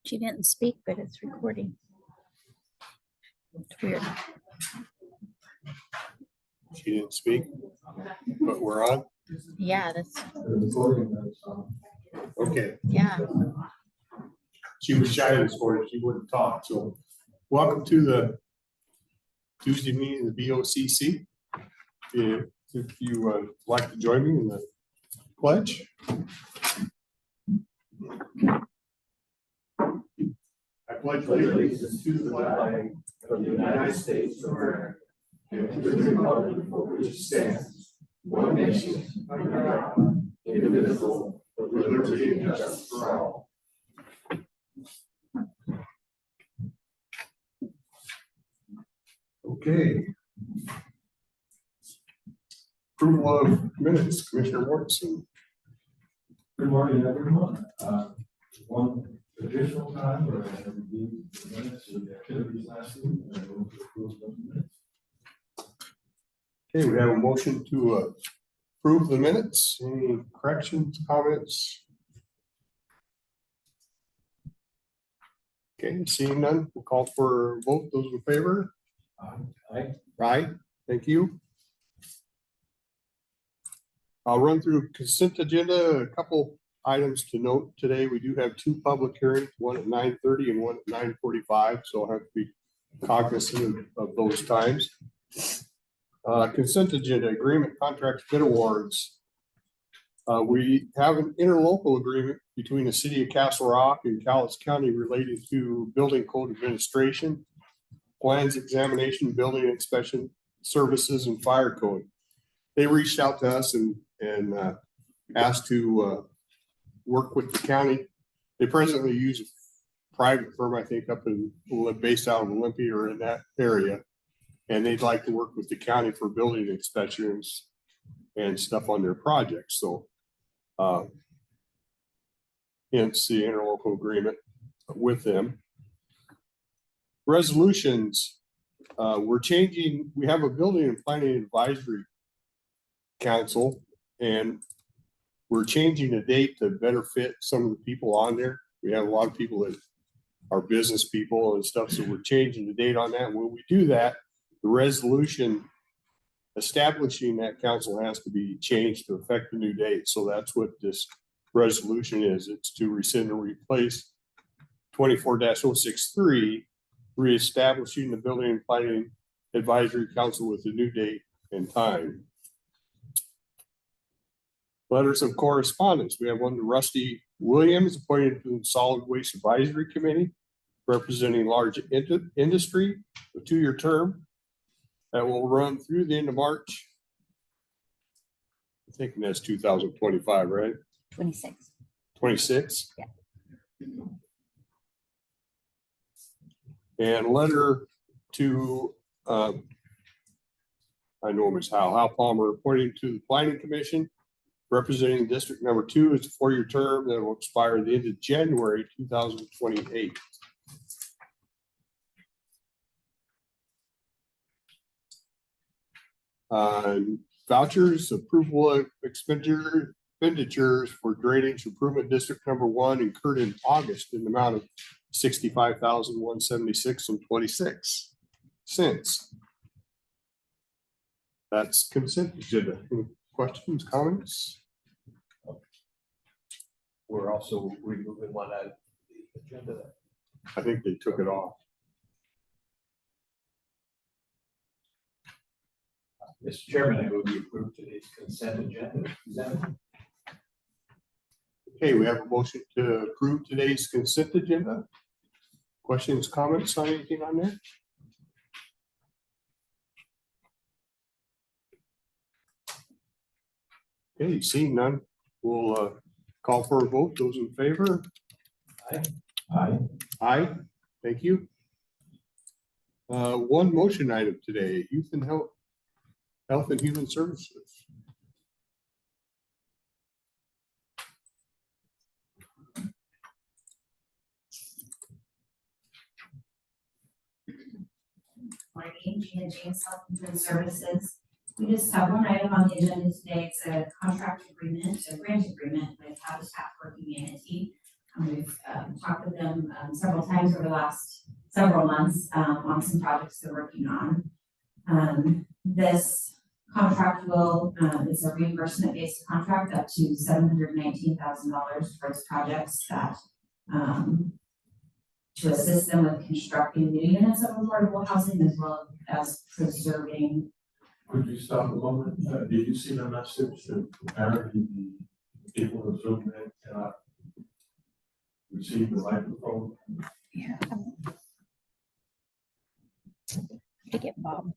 She didn't speak, but it's recording. It's weird. She didn't speak, but we're on. Yeah, that's Okay. yeah. She was shy this morning. She wouldn't talk. So welcome to the Tuesday meeting of the BOCC. If you like to join me in the pledge. I pledge allegiance to the flag of the United States of America and to the republic for which it stands, one nation, under God, indivisible, with liberty and justice for all. Okay. Approval of minutes, Commissioner Mortensen. Good morning, everyone. One additional time where I have reviewed the minutes of the activities last week, and I will approve those minutes. Okay, we have a motion to approve the minutes. Any corrections, comments? Okay, seeing none, we'll call for a vote. Those in favor? Aye. Right, thank you. I'll run through consent agenda. A couple items to note today. We do have two public hearings, one at 9:30 and one at 9:45. So I'll have to be cognizant of those times. Consent agenda, agreement, contracts, bid awards. We have an interlocal agreement between the city of Castle Rock and Cowlitz County related to building code administration, plans examination, building inspection services, and fire code. They reached out to us and asked to work with the county. They presently use a private firm, I think, based out of Olympia or in that area. And they'd like to work with the county for building inspections and stuff on their projects. So hence the interlocal agreement with them. Resolutions, we're changing, we have a building and planning advisory council, and we're changing the date to better fit some of the people on there. We have a lot of people that are business people and stuff, so we're changing the date on that. When we do that, the resolution establishing that council has to be changed to affect the new date. So that's what this resolution is. It's to rescind and replace 24-063, reestablishing the building and planning advisory council with a new date and time. Letters of correspondence. We have one to Rusty Williams, appointed to the Solid Waste Advisory Committee, representing large industry, a 2-year term that will run through the end of March. I think that's 2025, right? 26. 26? Yeah. And a letter to, I know Ms. Hal Palmer, appointing to the Planning Commission, representing District Number 2. It's a 4-year term that will expire at the end of January 2028. Vouchers, approval of expenditures for drainage improvement District Number 1 incurred in August in the amount of $65,176.26. That's consent agenda. Any questions, comments? We're also removing one out of the agenda. I think they took it off. Mr. Chairman, I move we approve today's consent agenda. Okay, we have a motion to approve today's consent agenda. Questions, comments on anything on there? Okay, seeing none, we'll call for a vote. Those in favor? Aye. Aye. Aye. Thank you. One motion item today, Youth and Health and Human Services. Morning, Gina James, Health and Human Services. We just have one item on the agenda today. It's a contract agreement, a grant agreement with Habitat for Humanity. We've talked with them several times over the last several months on some projects they're working on. This contract will, it's a reimbursement-based contract up to $719,000 for its projects that to assist them with constructing new units of affordable housing as well as preserving. Could you stop a moment? Did you see the message that apparently the people of Zoom cannot receive the microphone? Yeah. To get Bob.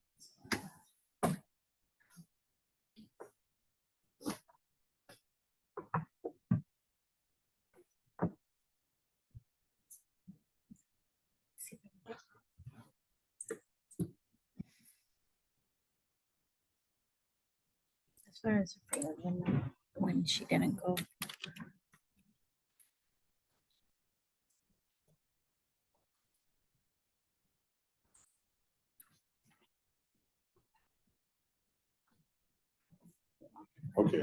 As far as when she didn't go. Okay.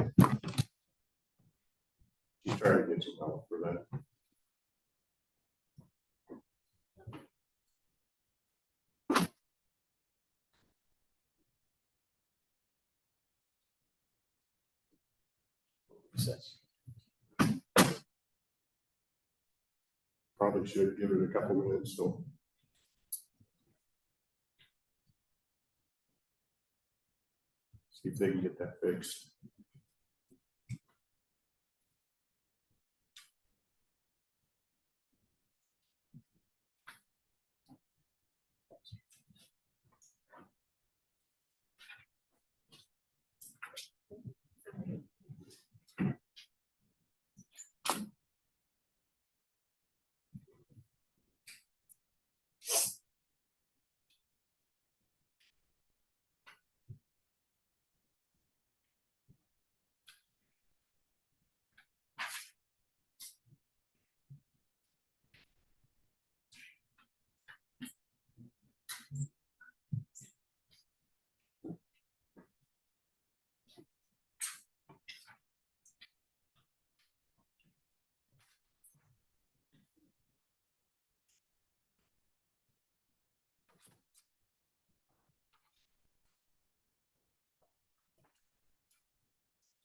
She's trying to get some help for that. Probably should give it a couple minutes, so. See if they can get that fixed.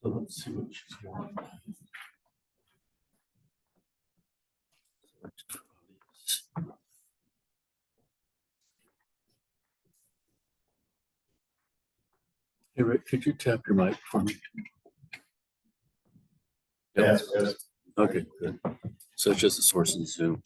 So let's see what she's got. Hey, Rick, could you tap your mic for me? Yes, yes. Okay, good. So it's just a source in Zoom.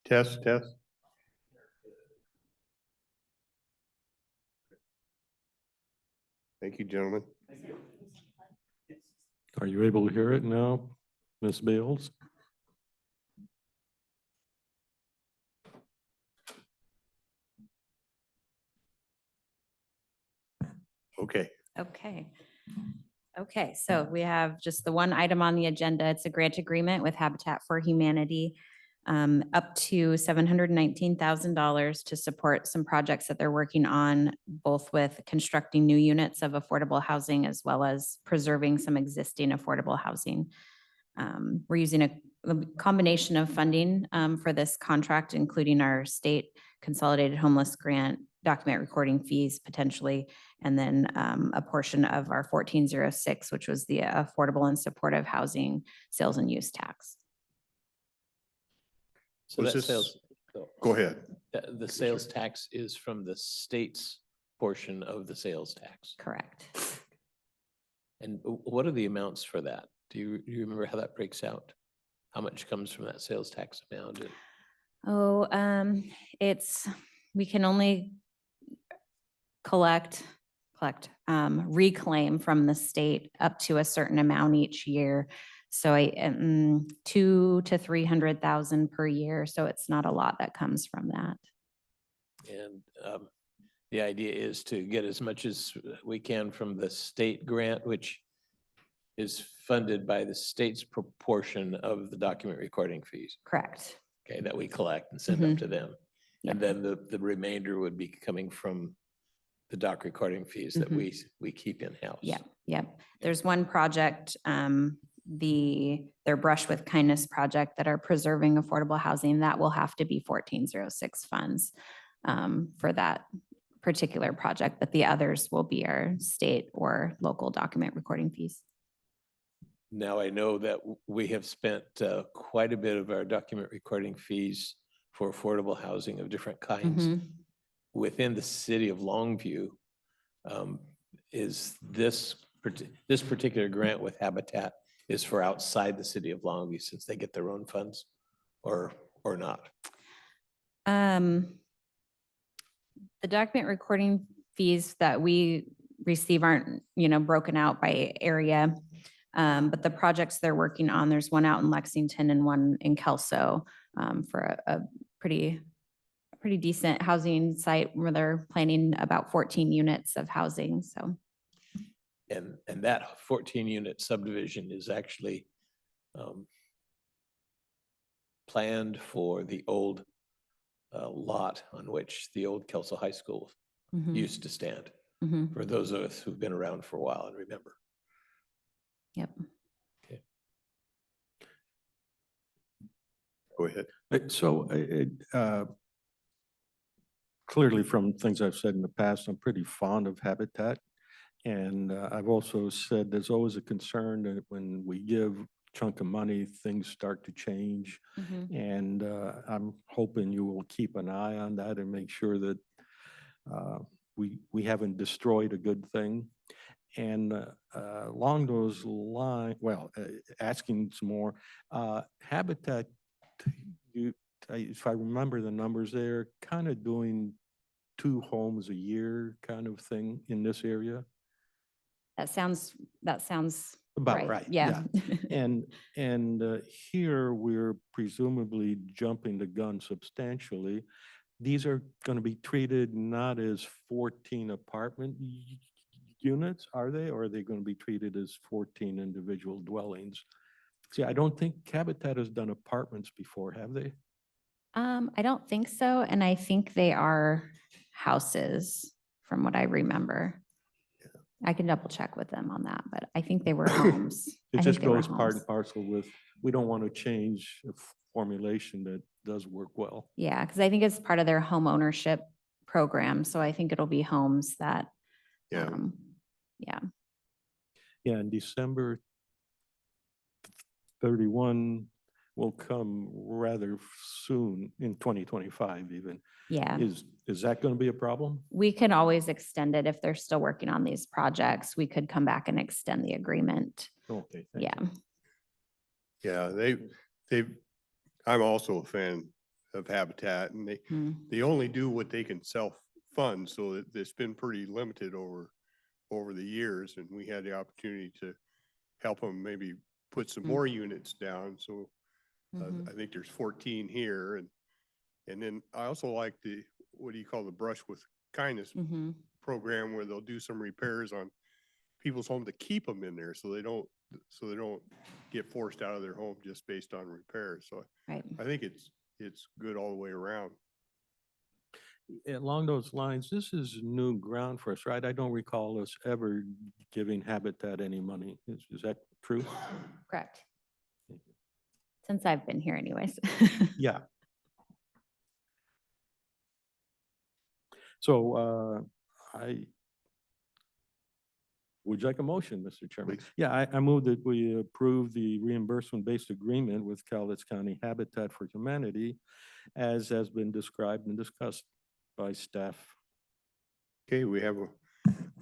Test, test. Thank you, gentlemen. Are you able to hear it now, Ms. Bales? Okay. Okay. Okay, so we have just the one item on the agenda. It's a grant agreement with Habitat for Humanity, up to $719,000 to support some projects that they're working on, both with constructing new units of affordable housing as well as preserving some existing affordable housing. We're using a combination of funding for this contract, including our state consolidated homeless grant, document recording fees potentially, and then a portion of our 1406, which was the affordable and supportive housing sales and use tax. So Was that this- sales, Go ahead. the sales tax is from the state's portion of the sales tax. Correct. And what are the amounts for that? Do you remember how that breaks out? How much comes from that sales tax amount? And Oh, we can only reclaim from the state up to a certain amount each year. So 2 to 300,000 per year. So it's not a lot that comes from that. And the idea is to get as much as we can from the state grant, which is funded by the state's proportion of the document recording fees, Correct. okay, that we collect and send up to them. Yeah. And then the remainder would be coming from the doc recording fees that we keep in-house. Yep, yep. There's one project, their Brush with Kindness project that are preserving affordable housing, that will have to be 1406 funds for that particular project, but the others will be our state or local document recording fees. Now, I know that we have spent quite a bit of our document recording fees for affordable housing of different kinds within the city of Longview. Is this particular grant with Habitat is for outside the city of Longview since they get their own funds or not? The document recording fees that we receive aren't, broken out by area. But the projects they're working on, there's one out in Lexington and one in Kelso for a pretty decent housing site where they're planning about 14 units of housing, so. And that 14-unit subdivision is actually planned for the old lot on which the old Kelso High School used to stand, for those of us who've been around for a while and remember. Yep. Okay. Go ahead. So clearly from things I've said in the past, I'm pretty fond of Habitat. And I've also said there's always a concern that when we give a chunk of money, things start to change. And I'm hoping you will keep an eye on that and make sure that we haven't destroyed a good thing. And along those lines, asking some more, Habitat, if I remember the numbers, they're kind of doing 2 homes a year kind of thing in this area. That sounds About right. Yeah. And here we're presumably jumping the gun substantially. These are going to be treated not as 14 apartment units, are they? Or are they going to be treated as 14 individual dwellings? See, I don't think Habitat has done apartments before, have they? I don't think so. And I think they are houses from what I remember. I can double check with them on that, but I think they were homes. It I just think they were goes part homes. and parcel with, we don't want to change a formulation that does work well. Yeah, because I think it's part of their home ownership program. So I think it'll be homes that, Yeah. yeah. Yeah, and December 31 will come rather soon in 2025 even. Yeah. Is that going to be a problem? We can always extend it if they're still working on these projects. We could come back and extend the agreement. Okay. thank Yeah. you. Yeah, I'm also a fan of Habitat, and they only do what they can self-fund, so it's been pretty limited over the years, and we had the opportunity to help them maybe put some more units down, so I think there's 14 here, and then I also like the, what do you call, the Brush with Kindness program, where they'll do some repairs on people's home to keep them in there, so they don't get forced out of their home just based on repairs. So Right. I think it's good all the way around. Along those lines, this is new ground for us, right? I don't recall us ever giving Habitat any money. Is that true? Correct. Since I've been here anyways. Yeah. So Would you like a motion, Mr. Chairman? Please. Yeah, I move that we approve the reimbursement-based agreement with Cowlitz County Habitat for Humanity as has been described and discussed by staff. Okay, we have a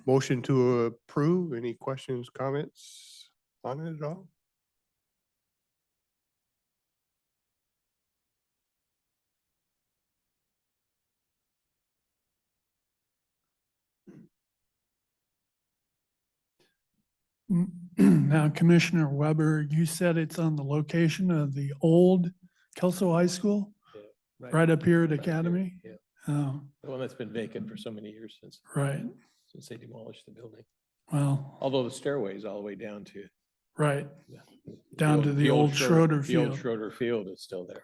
motion to approve. Any questions, comments on it at all? Now, Commissioner Weber, you said it's on the location of the old Kelso High School, right up here at Right here, Academy? yeah. Oh, The one that's been vacant for so many years right. since they demolished the building. Well, Although the stairway is all the way down to. right. the Down to the old Schroeder The old Field. Schroeder Field is still there.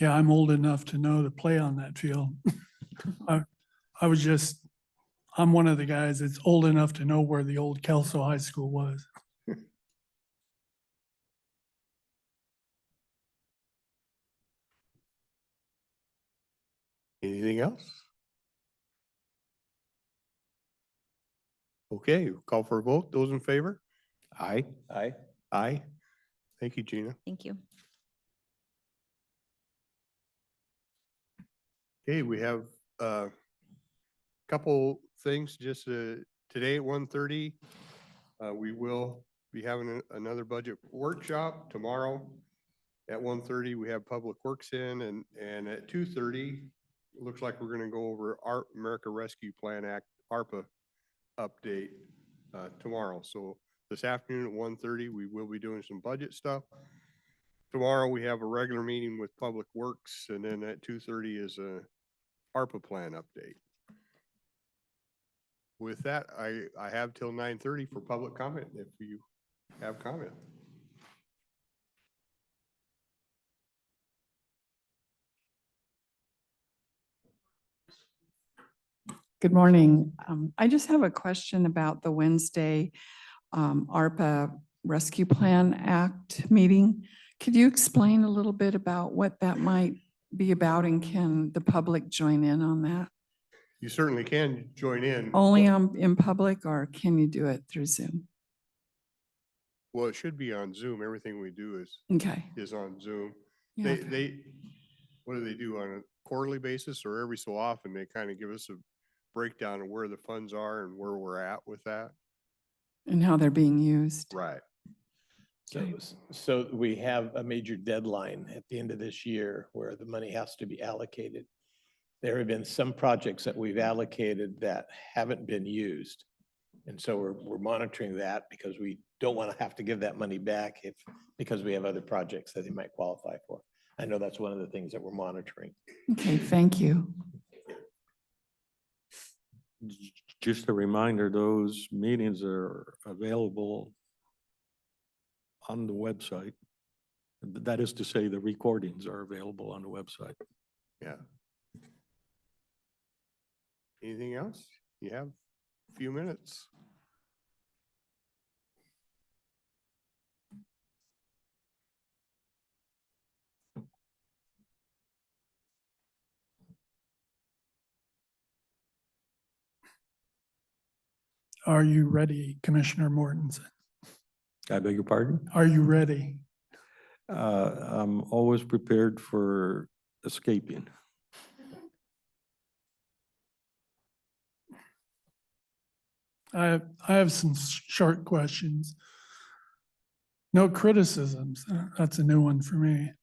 Yeah, I'm old enough to know to play on that field. I was just, I'm one of the guys that's old enough to know where the old Kelso High School was. Anything else? Okay, call for a vote. Those in favor? Aye. Aye. Aye. Thank you, Gina. Thank you. Okay, we have a couple things just today at 1:30. We will be having another budget workshop tomorrow. At 1:30, we have Public Works in and at 2:30, it looks like we're gonna go over our America Rescue Plan Act, ARPA update tomorrow. So this afternoon at 1:30, we will be doing some budget stuff. Tomorrow, we have a regular meeting with Public Works, and then at 2:30 is a ARPA plan update. With that, I have till 9:30 for public comment, if you have comment. Good morning. I just have a question about the Wednesday ARPA Rescue Plan Act meeting. Could you explain a little bit about what that might be about, and can the public join in on that? You certainly can join in. Only in public, or can you do it through Zoom? Well, it should be on Zoom. Everything we do Okay. is on Zoom. Yeah. What do they do on a quarterly basis or every so often? They kind of give us a breakdown of where the funds are and where we're at with that. And how they're being used. Right. So we have a major deadline at the end of this year where the money has to be allocated. There have been some projects that we've allocated that haven't been used. And so we're monitoring that because we don't want to have to give that money back because we have other projects that they might qualify for. I know that's one of the things that we're monitoring. Okay, thank you. Just a reminder, those meetings are available on the website. That is to say, the recordings are available on the website. Yeah. Anything else? You have a few minutes. Are you ready, Commissioner Mortensen? I beg your pardon? Are you ready? I'm always prepared for escaping. I have some short questions. No criticisms. That's a new one for me.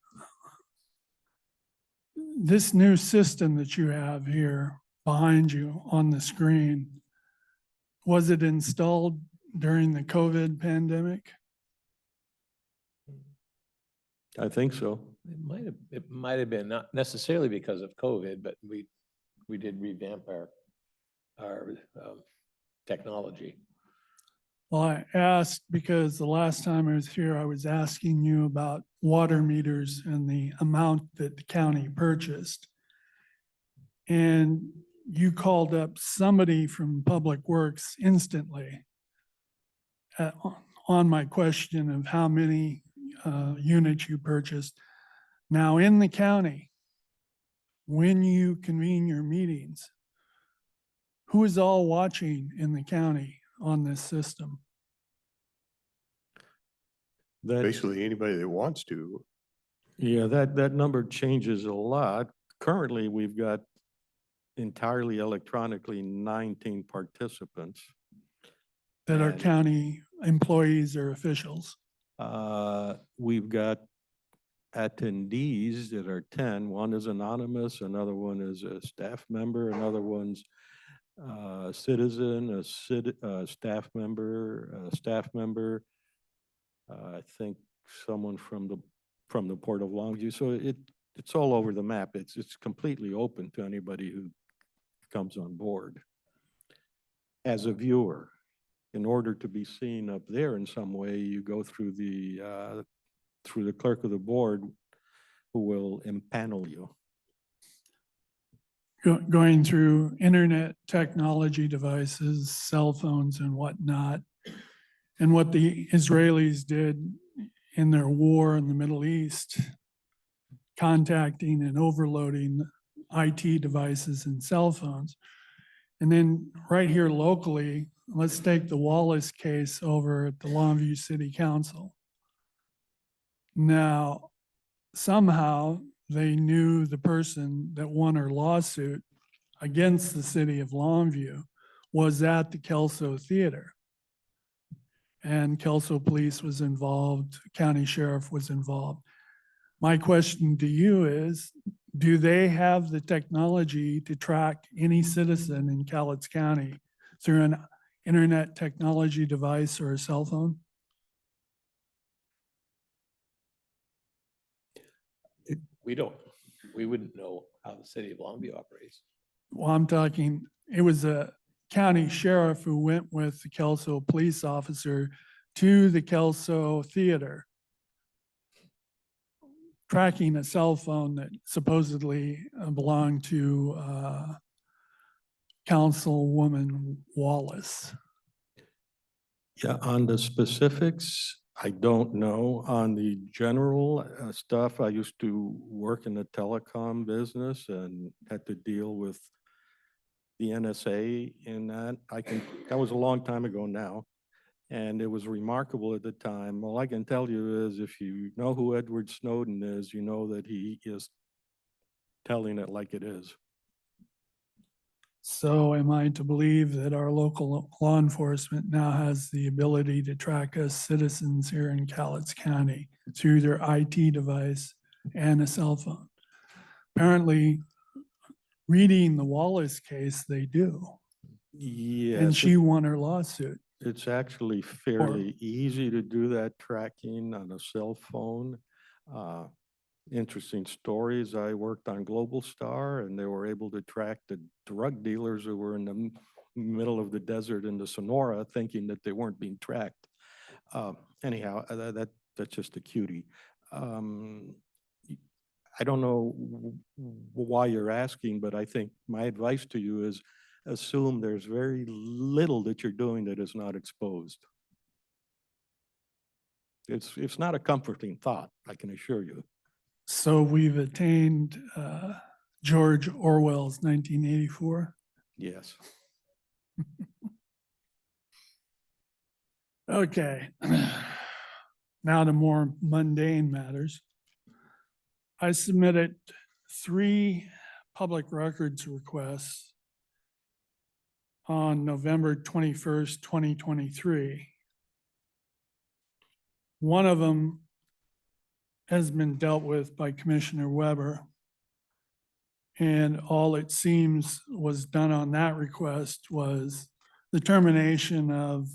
This new system that you have here behind you on the screen, was it installed during the COVID pandemic? I think so. It might have been not necessarily because of COVID, but we did revamp our technology. Well, I asked because the last time I was here, I was asking you about water meters and the amount that the county purchased. And you called up somebody from Public Works instantly on my question of how many units you purchased. Now in the county, when you convene your meetings, who is all watching in the county on this system? That, Basically, anybody that wants to. yeah, that number changes a lot. Currently, we've got entirely electronically 19 participants. that are And, county employees or officials? We've got attendees that are 10. One is anonymous, another one is a staff member, another one's citizen, staff member, I think someone from the Port of Longview. So it's all over the map. It's completely open to anybody who comes on board. As a viewer, in order to be seen up there in some way, you go through the clerk of the board, who will impanel you. Going through internet technology devices, cell phones and whatnot. And what the Israelis did in their war in the Middle East, contacting and overloading IT devices and cell phones. And then right here locally, let's take the Wallace case over at the Longview City Council. Now, somehow they knew the person that won her lawsuit against the city of Longview was at the Kelso Theater. And Kelso Police was involved, county sheriff was involved. My question to you is, do they have the technology to track any citizen in Cowlitz County through an internet technology device or a cell phone? We wouldn't know how the city of Longview operates. Well, I'm talking, it was a county sheriff who went with the Kelso police officer to the Kelso Theater, tracking a cell phone that supposedly belonged to Councilwoman Wallace. Yeah, on the specifics, I don't know. On the general stuff, I used to work in the telecom business and had to deal with the NSA in that. That was a long time ago now. And it was remarkable at the time. All I can tell you is if you know who Edward Snowden is, you know that he is telling it like it is. So am I to believe that our local law enforcement now has the ability to track us citizens here in Cowlitz County through their IT device and a cell phone? Apparently, reading the Wallace case, they do. Yes. And she won her lawsuit. It's actually fairly easy to do that tracking on a cell phone. Interesting stories. I worked on Global Star and they were able to track the drug dealers who were in the middle of the desert in the Sonora thinking that they weren't being tracked. Anyhow, that's just a cutie. I don't know why you're asking, but I think my advice to you is assume there's very little that you're doing that is not exposed. It's not a comforting thought, I can assure you. So we've attained George Orwell's 1984. Yes. Okay. Now to more mundane matters. I submitted 3 public records requests on November 21st, 2023. One of them has been dealt with by Commissioner Weber. And all it seems was done on that request was the termination of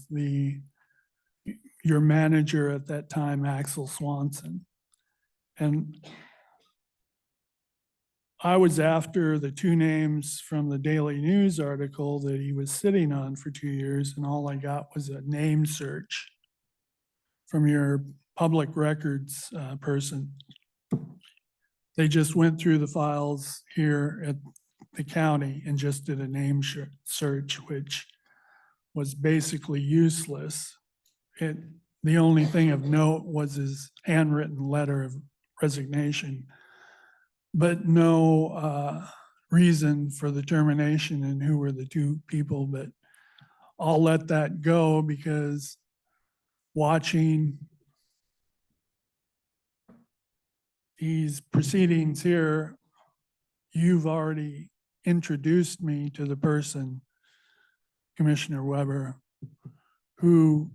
your manager at that time, Axel Swanson. And I was after the 2 names from the Daily News article that he was sitting on for 2 years, and all I got was a name search from your public records person. They just went through the files here at the county and just did a name search, which was basically useless. The only thing of note was his handwritten letter of resignation, but no reason for the termination and who were the 2 people. But I'll let that go because watching these proceedings here, you've already introduced me to the person, Commissioner Weber, who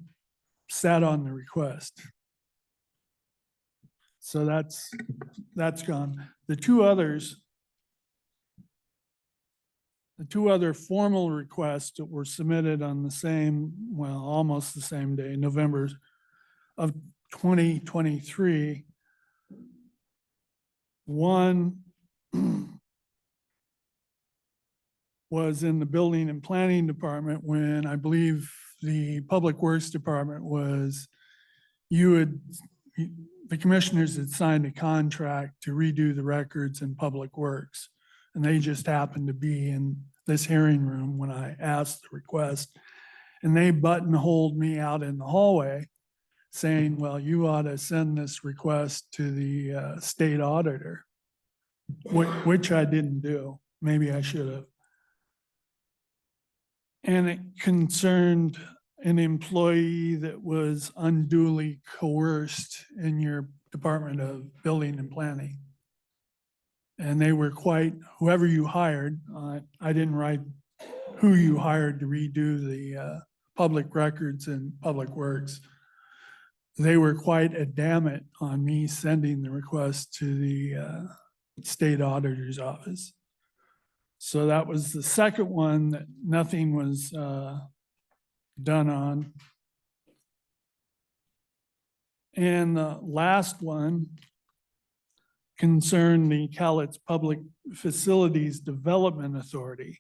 sat on the request. So that's gone. The two other formal requests that were submitted on the same, well, almost the same day, November of 2023. One was in the Building and Planning Department when I believe the Public Works Department was, the commissioners had signed a contract to redo the records in Public Works. And they just happened to be in this hearing room when I asked the request. And they buttonholed me out in the hallway saying, well, you ought to send this request to the state auditor, which I didn't do. Maybe I should have. And it concerned an employee that was unduly coerced in your Department of Building and Planning. And they were whoever you hired, I didn't write who you hired to redo the public records and Public Works. They were quite adamant on me sending the request to the state auditor's office. So that was the second one that nothing was done on. And the last one concerned the Cowlitz Public Facilities Development Authority.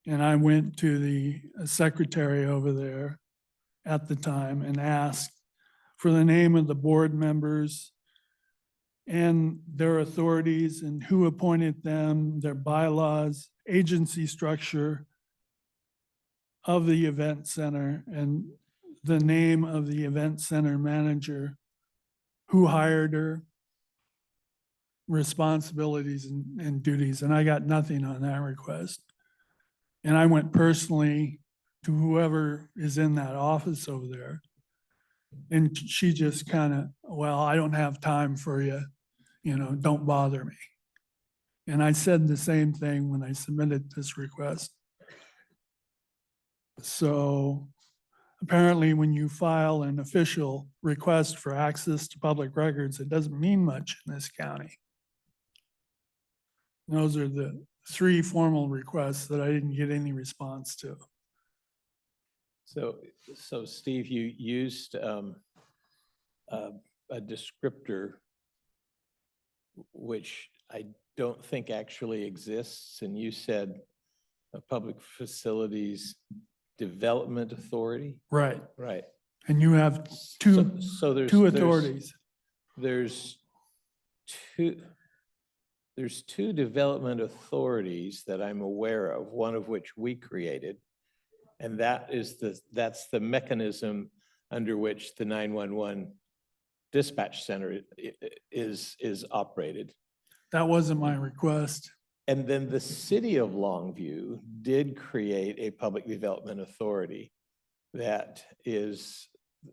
And I went to the secretary over there at the time and asked for the name of the board members and their authorities and who appointed them, their bylaws, agency structure of the event center, and the name of the event center manager, who hired her, responsibilities and duties. And I got nothing on that request. And I went personally to whoever is in that office over there. And she just kind of, well, I don't have time for you, don't bother me. And I said the same thing when I submitted this request. So apparently when you file an official request for access to public records, it doesn't mean much in this county. Those are the 3 formal requests that I didn't get any response to. So Steve, you used a descriptor which I don't think actually exists, and you said a Public Facilities Development Authority? Right. Right. And you have two authorities. There's two development authorities that I'm aware of, one of which we created. And that's the mechanism under which the 911 dispatch center is operated. That wasn't my request. And then the city of Longview did create a public development authority that is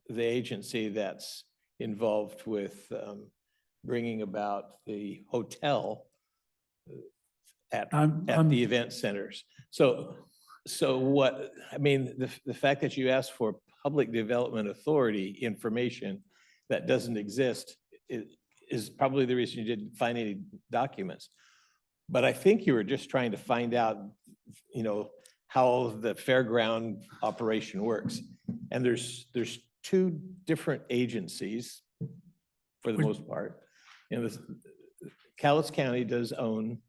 the agency that's involved with bringing about the hotel at the event centers. So what, I mean, the fact that you asked for public development authority information that doesn't exist is probably the reason you didn't find any documents. But I think you were just trying to find out, how the fairground operation works. And there's 2 different agencies for the most part. Cowlitz County does own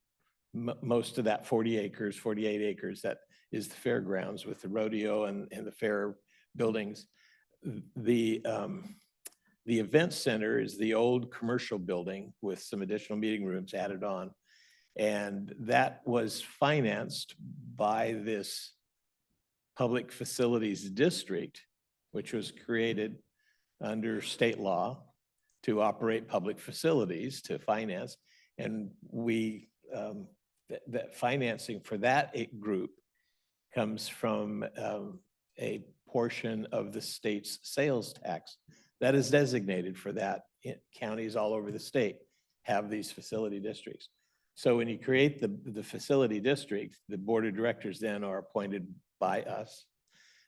most of that 48 acres that is the fairgrounds with the rodeo and the fair buildings. The event center is the old commercial building with some additional meeting rooms added on. And that was financed by this Public Facilities District, which was created under state law to operate public facilities, to finance. And we, that financing for that group comes from a portion of the state's sales tax that is designated for that in counties all over the state. have these facility districts. So when you create the facility district, the board of directors then are appointed by us.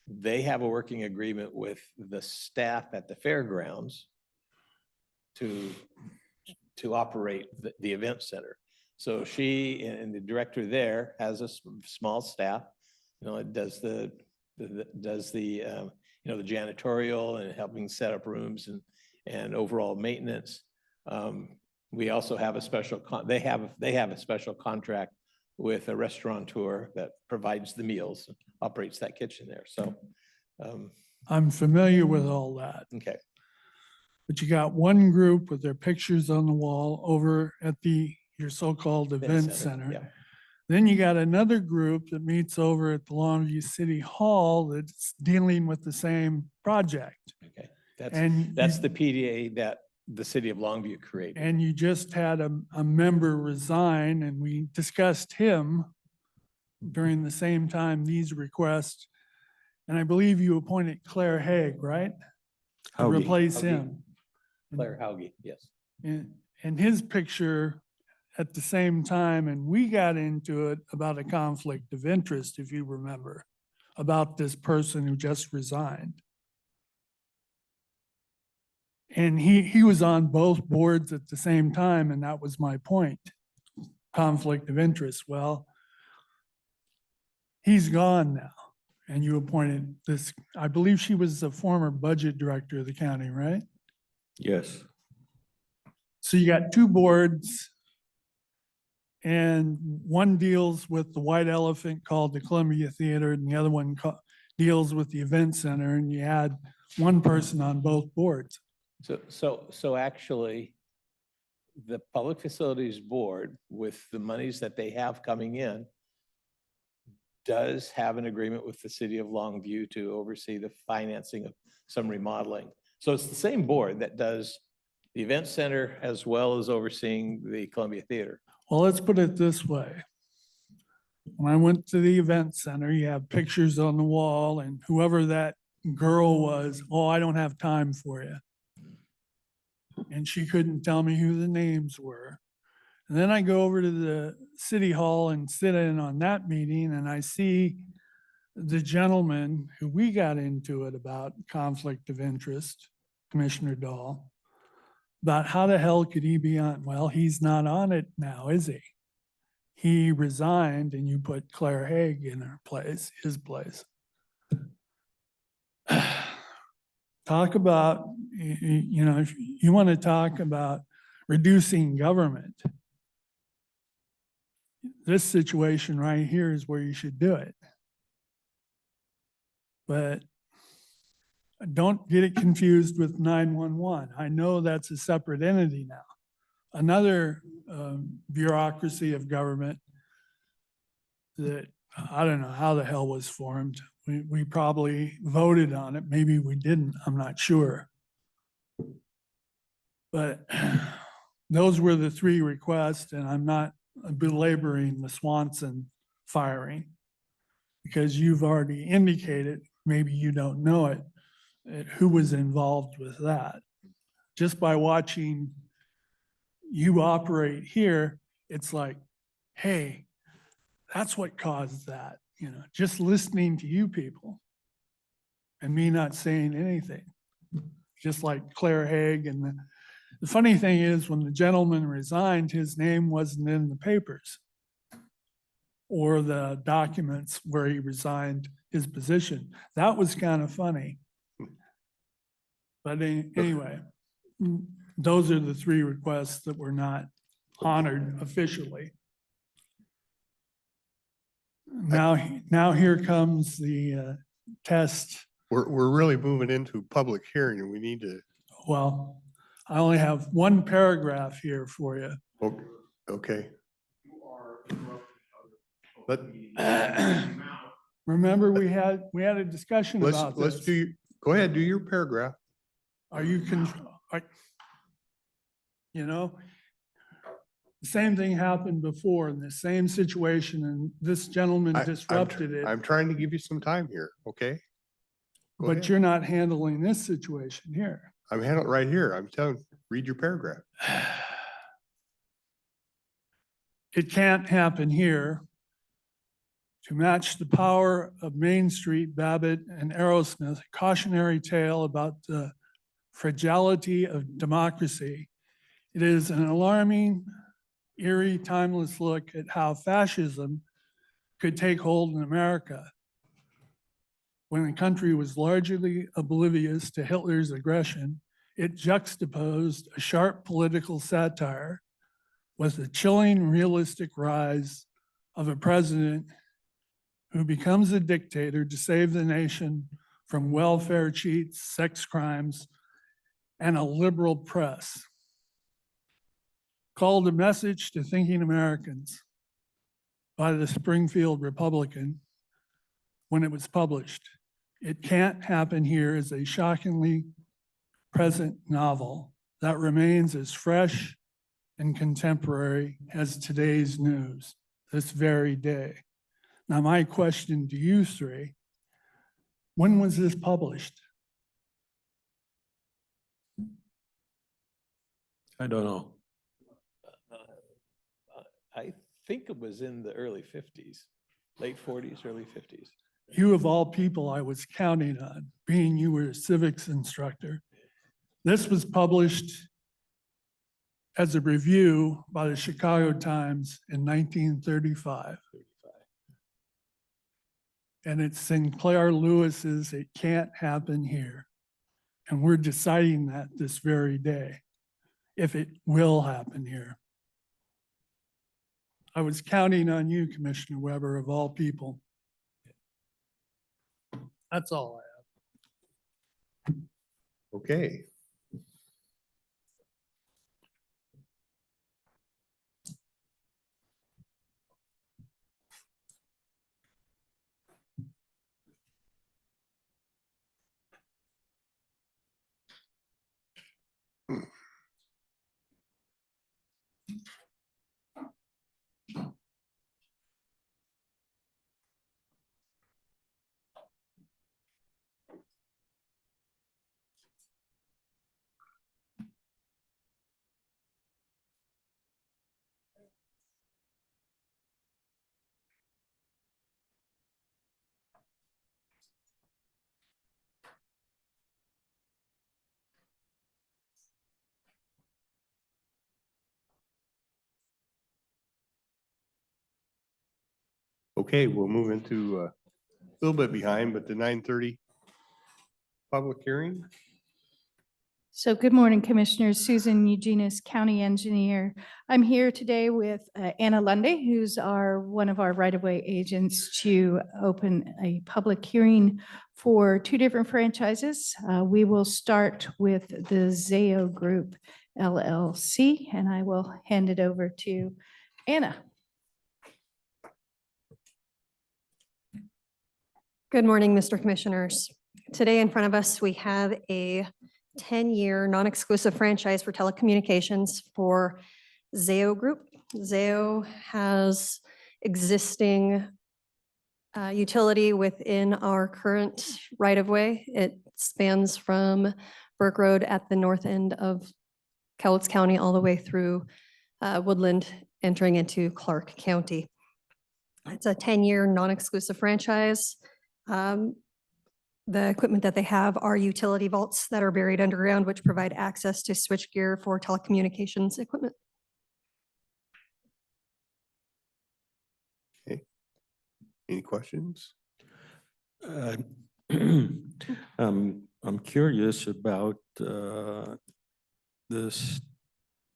They have a working agreement with the staff at the fairgrounds to operate the event center. So she and the director there has a small staff, it does the janitorial and helping set up rooms and overall maintenance. We also have a special, they have a special contract with a restaurateur that provides the meals, operates that kitchen there. So, I'm familiar with all that. okay. But you got one group with their pictures on the wall over at your so-called event Yeah. center. Then you got another group that meets over at the Longview City Hall that's dealing with the same project. Okay. That's And the PDA that the city of Longview created. and you just had a member resign, and we discussed him during the same time these requests. And I believe you appointed Claire Haig, right? To Hauge. replace Hauge. him. Claire Hauge, yes. And his picture at the same time, and we got into it about a conflict of interest, if you remember, about this person who just resigned. And he was on both boards at the same time, and that was my point. Conflict of interest. Well, he's gone now, and you appointed this, I believe she was the former budget director of the county, right? Yes. So you got two boards, and one deals with the white elephant called the Columbia Theater, and the other one deals with the event center, and you had one person on both boards. So actually, the Public Facilities Board, with the monies that they have coming in, does have an agreement with the city of Longview to oversee the financing of some remodeling. So it's the same board that does the event center as well as overseeing the Columbia Theater. Well, let's put it this way. When I went to the event center, you have pictures on the wall, and whoever that girl was, oh, I don't have time for you. And she couldn't tell me who the names were. And then I go over to the city hall and sit in on that meeting, and I see the gentleman who we got into it about conflict of interest, Commissioner Dahl, about how the hell could he be on? Well, he's not on it now, is he? He resigned, and you put Claire Haig in her place, his place. Talk about, if you want to talk about reducing government, this situation right here is where you should do it. But don't get it confused with 911. I know that's a separate entity now. Another bureaucracy of government that I don't know how the hell was formed. We probably voted on it. Maybe we didn't. I'm not sure. But those were the three requests, and I'm not belaboring the Swanson firing because you've already indicated, maybe you don't know it, who was involved with that. Just by watching you operate here, it's like, hey, that's what caused that, just listening to you people and me not saying anything, just like Claire Haig. And the funny thing is, when the gentleman resigned, his name wasn't in the papers or the documents where he resigned his position. That was kind of funny. But anyway, those are the three requests that were not honored officially. Now here comes the test. We're really moving into public hearing, and we need to, Well, I only have one paragraph here for you. okay. Let, Remember, we had a discussion about let's this. go ahead, do your paragraph. Are you, the same thing happened before in the same situation, and this gentleman disrupted it, I'm trying to give you some time here, okay? Go but ahead. you're not handling this situation here. I'm handling it right here. I'm telling, read your paragraph. It can't happen here. To match the power of Main Street, Babbitt, and Aerosmith, a cautionary tale about the fragility of democracy. It is an alarming, eerie, timeless look at how fascism could take hold in America when the country was largely oblivious to Hitler's aggression. It juxtaposed a sharp political satire with the chilling, realistic rise of a president who becomes a dictator to save the nation from welfare cheats, sex crimes, and a liberal press. Called a message to thinking Americans by the Springfield Republican when it was published. It Can't Happen Here is a shockingly present novel that remains as fresh and contemporary as today's news, this very day. Now, my question to you three, when was this published? I don't know. I think it was in the early 50s, late 40s, early 50s. You of all people I was counting on, being you were a civics instructor. This was published as a review by the Chicago Times in 1935. And it's Sinclair Lewis's It Can't Happen Here. And we're deciding that this very day, if it will happen here. I was counting on you, Commissioner Weber, of all people. That's all I have. Okay. Okay, we'll move into a little bit behind, but the 9:30 public hearing. So good morning, Commissioners. Susan Eugenius, County Engineer. I'm here today with Anna Lundy, who's one of our right-of-way agents, to open a public hearing for two different franchises. We will start with the Zayo Group LLC, and I will hand it over to Anna. Good morning, Mr. Commissioners. Today in front of us, we have a 10-year non-exclusive franchise for telecommunications for Zayo Group. Zayo has existing utility within our current right-of-way. It spans from Burke Road at the north end of Cowlitz County all the way through Woodland, entering into Clark County. It's a 10-year non-exclusive franchise. The equipment that they have are utility vaults that are buried underground, which provide access to switchgear for telecommunications equipment. Okay. Any questions? I'm curious about the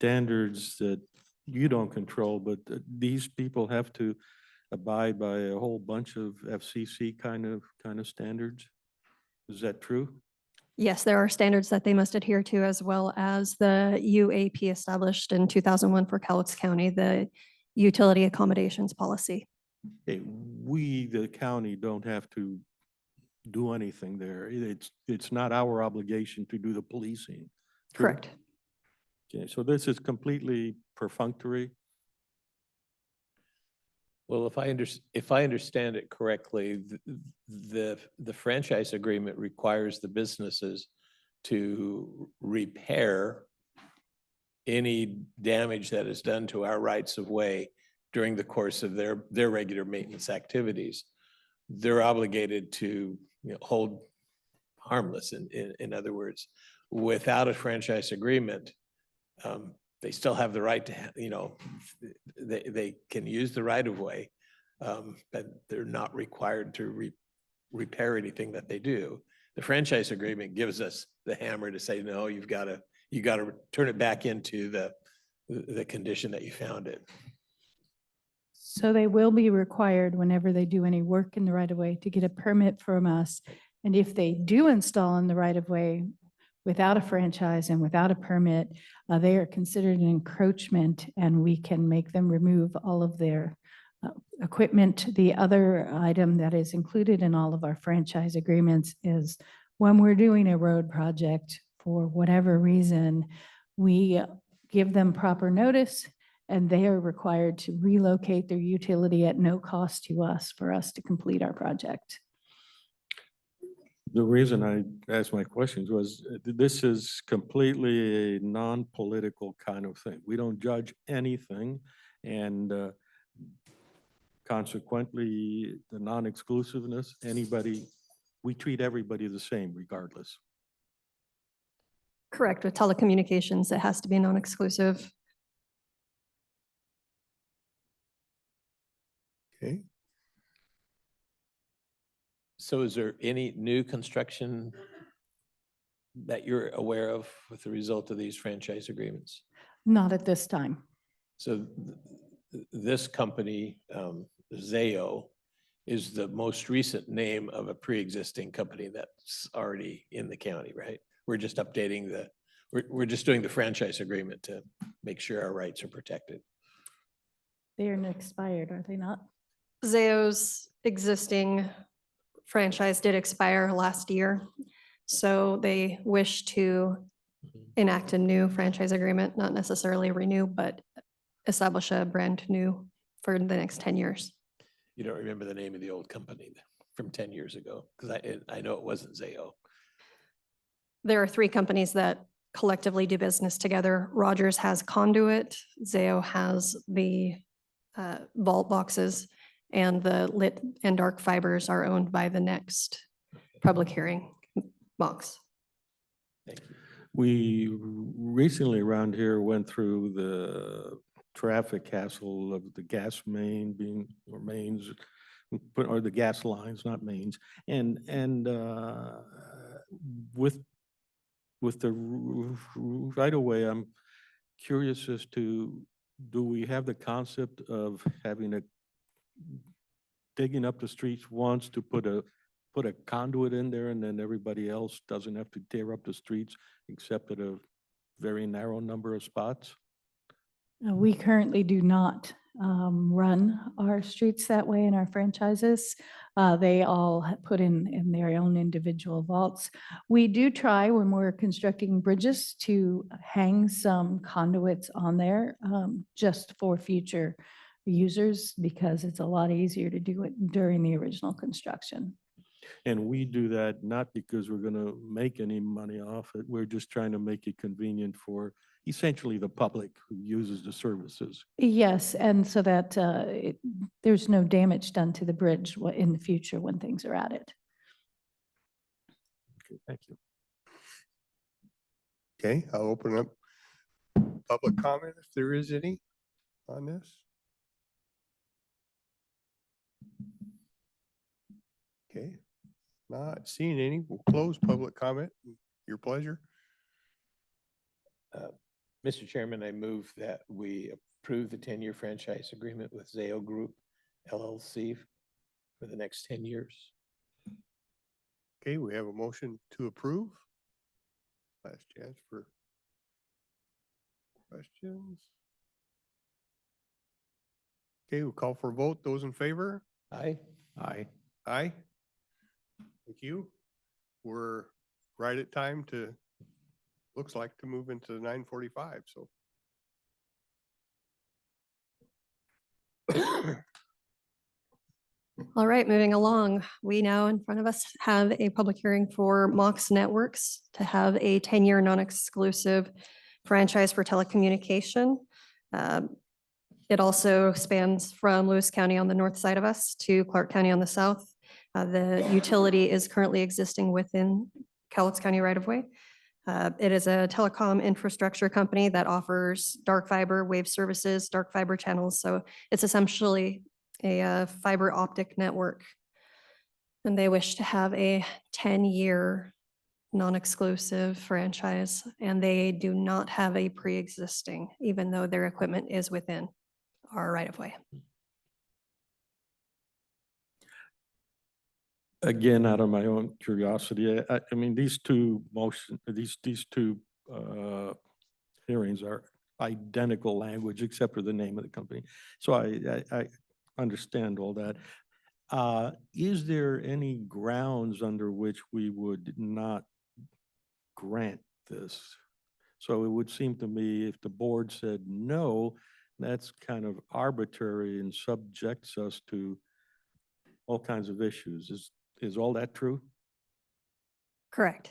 standards that you don't control, but these people have to abide by a whole bunch of FCC kind of standards. Is that true? Yes, there are standards that they must adhere to, as well as the UAP established in 2001 for Cowlitz County, the utility accommodations policy. Okay, we, the county, don't have to do anything there. It's not our obligation to do the policing. True? Correct. Okay, so this is completely perfunctory. Well, if I understand it correctly, the franchise agreement requires the businesses to repair any damage that is done to our rights of way during the course of their regular maintenance activities, they're obligated to, hold harmless, in other words. Without a franchise agreement, they still have the right to, they can use the right of way, but they're not required to repair anything that they do. The franchise agreement gives us the hammer to say, no, you got to turn it back into the condition that you found it. So they will be required whenever they do any work in the right of way to get a permit from us. And if they do install in the right of way without a franchise and without a permit, they are considered an encroachment, and we can make them remove all of their equipment. The other item that is included in all of our franchise agreements is when we're doing a road project, for whatever reason, we give them proper notice, and they are required to relocate their utility at no cost to us for us to complete our project. The reason I asked my questions was this is completely a non-political kind of thing. We don't judge anything, and consequently, the non-exclusiveness, we treat everybody the same regardless. Correct. With telecommunications, it has to be non-exclusive. Okay, So is there any new construction that you're aware of with the result of these franchise agreements? Not at this time. So this company, Zayo, is the most recent name of a pre-existing company that's already in the county, right? We're just updating we're just doing the franchise agreement to make sure our rights are protected. They are expired, are they not? Zayo's existing franchise did expire last year, so they wish to enact a new franchise agreement, not necessarily renew, but establish a brand new for the next 10 years. You don't remember the name of the old company from 10 years ago? Because I know it wasn't Zayo. There are three companies that collectively do business together. Rogers has Conduit, Zayo has the vault boxes, and the lit and dark fibers are owned by the next public hearing box. Thank you. We recently around here went through the traffic hassle of the gas main being, or mains, or the gas lines, not mains. And with the right away, I'm curious as to, do we have the concept of having digging up the streets once to put a conduit in there, and then everybody else doesn't have to tear up the streets except at a very narrow number of spots? We currently do not run our streets that way in our franchises. They all put in their own individual vaults. We do try when we're constructing bridges to hang some conduits on there just for future users, because it's a lot easier to do it during the original construction. And we do that not because we're going to make any money off it. We're just trying to make it convenient for essentially the public who uses the services. Yes, and so that there's no damage done to the bridge in the future when things are added. Okay, thank you. okay, I'll open up public comment if there is any on this. Okay, not seeing any. We'll close public comment. Your pleasure. Mr. Chairman, I move that we approve the 10-year franchise agreement with Zayo Group LLC for the next 10 years. Okay, we have a motion to approve. Last chance for questions. Okay, we'll call for a vote. Those in favor? Aye. Aye. Aye. Thank you. We're right at time to, looks like, to move into 9:45, so. All right, moving along. We now in front of us have a public hearing for Mox Networks to have a 10-year non-exclusive franchise for telecommunication. It also spans from Lewis County on the north side of us to Clark County on the south. The utility is currently existing within Cowlitz County right of way. It is a telecom infrastructure company that offers dark fiber wave services, dark fiber channels. So it's essentially a fiber optic network. And they wish to have a 10-year non-exclusive franchise, and they do not have a pre-existing, even though their equipment is within our right of way. Again, out of my own curiosity, I mean, these two hearings are identical language except for the name of the company. So I understand all that. Is there any grounds under which we would not grant this? So it would seem to me if the board said no, that's kind of arbitrary and subjects us to all kinds of issues. Is all that true? Correct.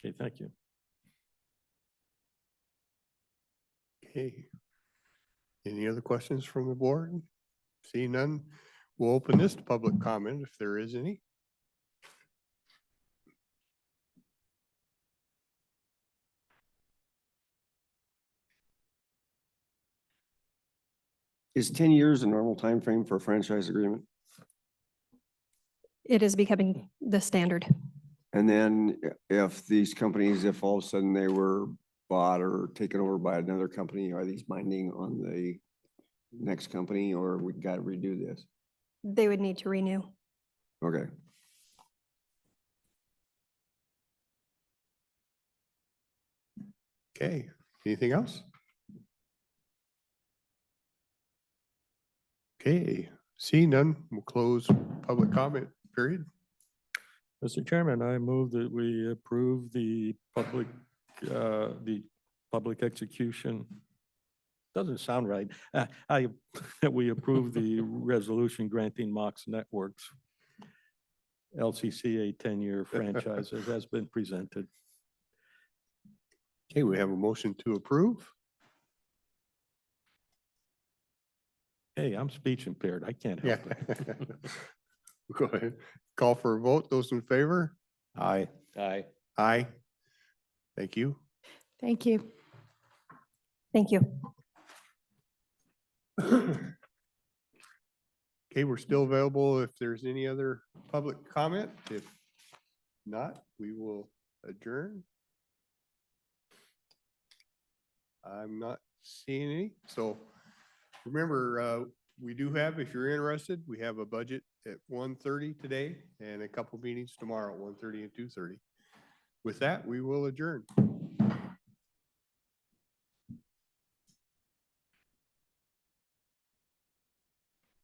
Okay, thank you. Okay. Any other questions from the board? Seeing none, we'll open this to public comment if there is any. Is 10 years a normal time frame for a franchise agreement? It is becoming the standard. And then if these companies, if all of a sudden they were bought or taken over by another company, are these binding on the next company, or we got to redo this? They would need to renew. Okay. Okay, anything else? Okay, seeing none, we'll close public comment period. Mr. Chairman, I move that we approve the public execution. Doesn't sound right. That we approve the resolution granting Mox Networks LCC a 10-year franchise as has been presented. Okay, we have a motion to approve. Hey, I'm speech impaired. I can't Yeah. help it. Go ahead. Call for a vote. Those in favor? Aye. Aye. Aye. Thank you. Thank you. Thank you. Okay, we're still available if there's any other public comment. If not, we will adjourn. I'm not seeing any. So remember, we do have, if you're interested, we have a budget at 1:30 today and a couple meetings tomorrow at 1:30 and 2:30. With that, we will adjourn.